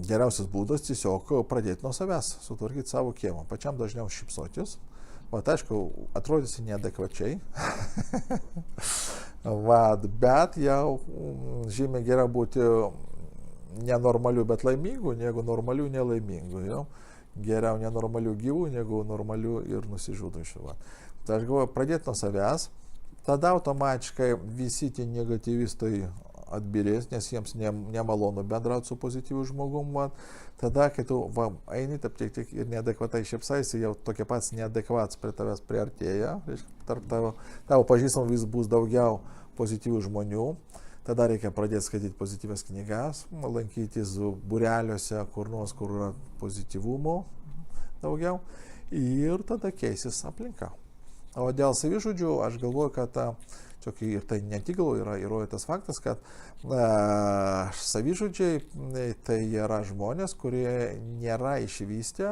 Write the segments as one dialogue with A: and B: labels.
A: geriausias būdas tiesiog pradėti nuo savęs, sutvarkyti savo kiemą, pačiam dažniau šypsotis. Vat, aišku, atrodysi neadekvačiai, bet jau žymiai geriau būti nenormalių, bet laimingų, negu normalių nelaimingų. Jau. Geriau nenormalių gyvų, negu normalių ir nusižudančių. Tai aš galvoju, pradėti nuo savęs, tada automatiškai visi tie negatyvistai atbirės, nes jiems nemalonu bendrauti su pozityviu žmogum. Tada, kai tu eini, tik ir neadekvatai šypsaisi, jau tokie pats neadekvats prie tavęs priartėja, tarp tavo pažįstamų vis bus daugiau pozityvių žmonių. Tada reikia pradėti skaityti pozityvias knygas, lankytis būreliuose, kur nors, kur yra pozityvumo daugiau, ir tada keisis aplinka. O dėl savižudžių aš galvoju, kad ir tai ne tik galvoju, yra įrodytas faktas, kad savižudžiai tai yra žmonės, kurie nėra išvystę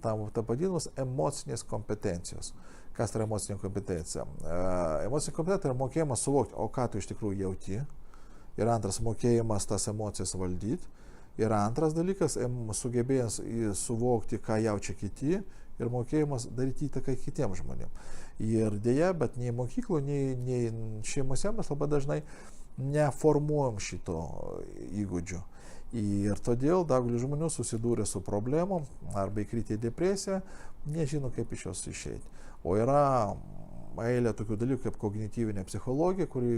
A: tam vadinamus emocinės kompetencijos. Kas yra emocinė kompetencija? Emocinė kompetencija yra mokėjimas suvokti, o ką tu iš tikrųjų jauti. Ir antras, mokėjimas tas emocijas valdyti. Ir antras dalykas, sugebėjimas suvokti, ką jaučia kiti. Ir mokėjimas daryti įtaką kitiems žmonėms. Ir dėja, bet nei mokyklų, nei šeimose mes labai dažnai neformuojam šito įgūdžio. Ir todėl daugelis žmonių susidūrė su problemom arba įkritę į depresiją, nežino, kaip iš jos išeiti. O yra eilė tokių dalykų kaip kognityvinė psichologija, kuri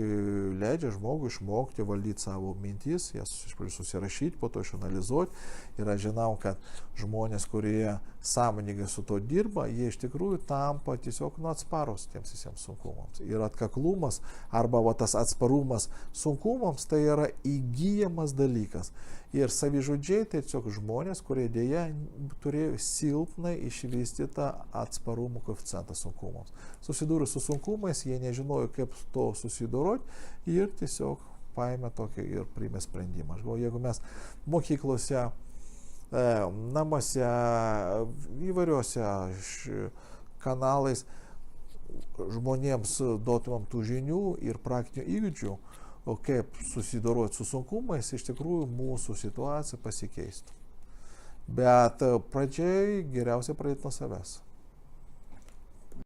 A: leidžia žmogui išmokti valdyti savo mintis, jas susirašyti, po to išanalizuoti. Ir aš žinau, kad žmonės, kurie sąmoningai su to dirba, jie iš tikrųjų tampa tiesiog atsparus tiems visiems sunkumams. Ir atkaklumas arba tas atsparumas sunkumams tai yra įgyjamas dalykas. Ir savižudžiai tai tiesiog žmonės, kurie dėja turėjo silpnai išvystytą atsparumo koeficientą sunkumams. Susidūrus su sunkumais, jie nežinojo, kaip to susidoroti ir tiesiog paėmė tokį ir priėmė sprendimą. Aš galvoju, jeigu mes mokyklose, namuose, įvairiuose kanalais žmonėms duotumėm tų žinių ir praktinių įgūdžių, o kaip susidoroti su sunkumais, iš tikrųjų mūsų situacija pasikeistų. Bet pradžiai geriausia pradėti nuo savęs.